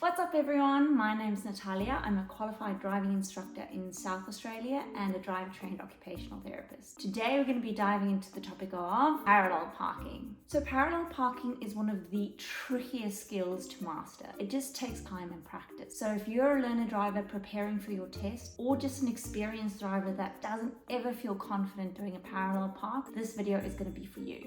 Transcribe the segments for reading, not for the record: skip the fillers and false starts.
What's up everyone, my name's Natalia. I'm a qualified driving instructor in South Australia and a driver-trained occupational therapist. Today we're going to be diving into the topic of parallel parking. So parallel parking is one of the trickiest skills to master. It just takes time and practice. So if you're a learner driver preparing for your test or just an experienced driver that doesn't ever feel confident doing a parallel park, this video is going to be for you.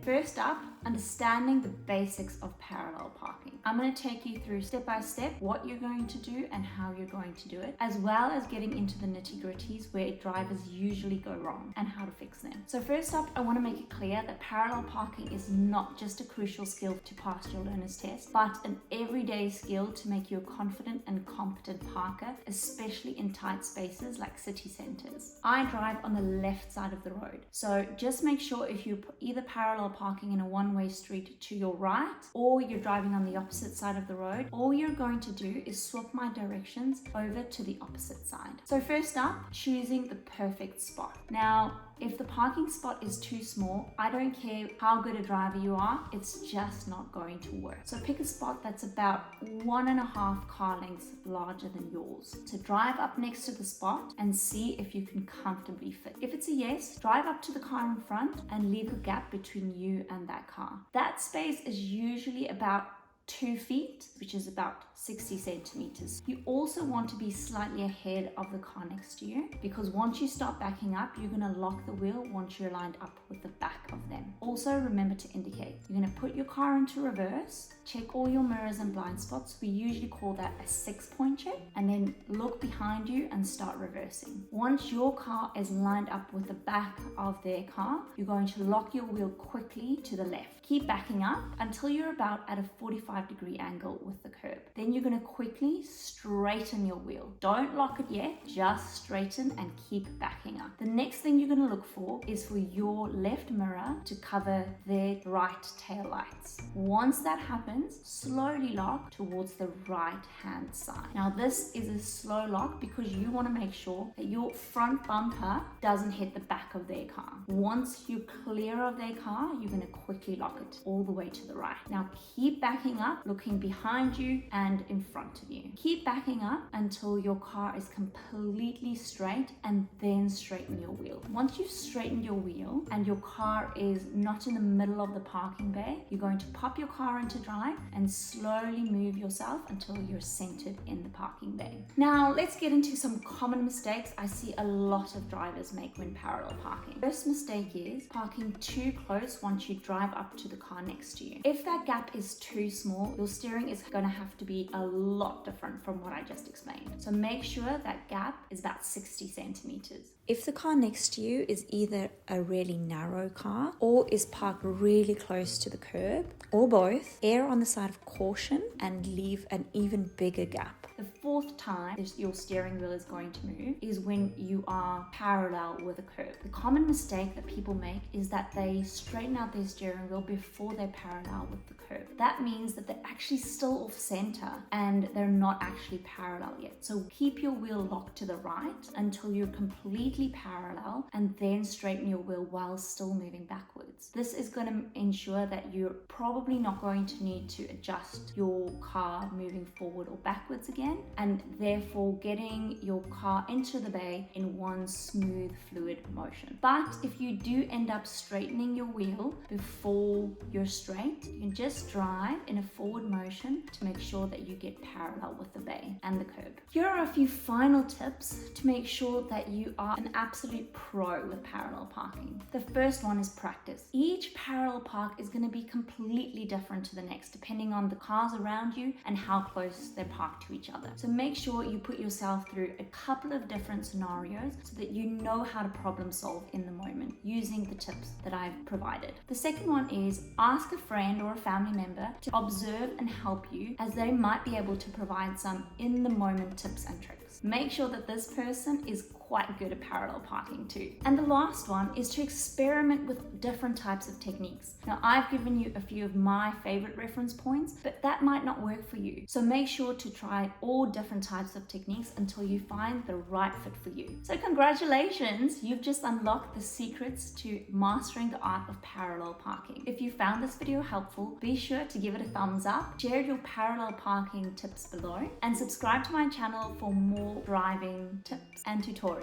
First up, understanding the basics of parallel parking. I'm going to take you through step by step what you're going to do and how you're going to do it, as well as getting into the nitty-gritties where drivers usually go wrong and how to fix them. So first up, I want to make it clear that parallel parking is not just a crucial skill to pass your learner's test, but an everyday skill to make you a confident and competent parker, especially in tight spaces like city centers. I drive on the left side of the road, so just make sure if you're either parallel parking in a one-way street to your right or you're driving on the opposite side of the road, all you're going to do is swap my directions over to the opposite side. So first up, choosing the perfect spot. Now, if the parking spot is too small, I don't care how good a driver you are, it's just not going to work. So pick a spot that's about 1.5 car lengths larger than yours. So drive up next to the spot and see if you can comfortably fit. If it's a yes, drive up to the car in front and leave a gap between you and that car. That space is usually about 2 feet, which is about 60 centimeters. You also want to be slightly ahead of the car next to you, because once you start backing up, you're going to lock the wheel once you're lined up with the back of them. Also remember to indicate. You're going to put your car into reverse, check all your mirrors and blind spots. We usually call that a 6-point check, and then look behind you and start reversing. Once your car is lined up with the back of their car, you're going to lock your wheel quickly to the left. Keep backing up until you're about at a 45-degree angle with the curb. Then you're going to quickly straighten your wheel. Don't lock it yet, just straighten and keep backing up. The next thing you're going to look for is for your left mirror to cover their right tail lights. Once that happens, slowly lock towards the right hand side. Now this is a slow lock because you want to make sure that your front bumper doesn't hit the back of their car. Once you're clear of their car, you're going to quickly lock it all the way to the right. Now keep backing up, looking behind you and in front of you. Keep backing up until your car is completely straight, and then straighten your wheel. Once you've straightened your wheel and your car is not in the middle of the parking bay, you're going to pop your car into drive and slowly move yourself until you're centered in the parking bay. Now let's get into some common mistakes I see a lot of drivers make when parallel parking. First mistake is parking too close once you drive up to the car next to you. If that gap is too small, your steering is going to have to be a lot different from what I just explained. So make sure that gap is about 60 centimeters. If the car next to you is either a really narrow car or is parked really close to the curb, or both, err on the side of caution and leave an even bigger gap. The fourth time your steering wheel is going to move is when you are parallel with a curb. The common mistake that people make is that they straighten out their steering wheel before they're parallel with the curb. That means that they're actually still off center and they're not actually parallel yet. So keep your wheel locked to the right until you're completely parallel, and then straighten your wheel while still moving backwards. This is going to ensure that you're probably not going to need to adjust your car moving forward or backwards again, and therefore getting your car into the bay in one smooth, fluid motion. But if you do end up straightening your wheel before you're straight, you can just drive in a forward motion to make sure that you get parallel with the bay and the curb. Here are a few final tips to make sure that you are an absolute pro with parallel parking. The first one is practice. Each parallel park is going to be completely different to the next depending on the cars around you and how close they're parked to each other. So make sure you put yourself through a couple of different scenarios so that you know how to problem solve in the moment using the tips that I've provided. The second one is ask a friend or a family member to observe and help you, as they might be able to provide some in the moment tips and tricks. Make sure that this person is quite good at parallel parking too. And the last one is to experiment with different types of techniques. Now, I've given you a few of my favorite reference points, but that might not work for you. So make sure to try all different types of techniques until you find the right fit for you. So congratulations, you've just unlocked the secrets to mastering the art of parallel parking. If you found this video helpful, be sure to give it a thumbs up, share your parallel parking tips below, and subscribe to my channel for more driving tips and tutorials.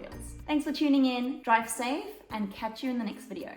Thanks for tuning in, drive safe, and catch you in the next video.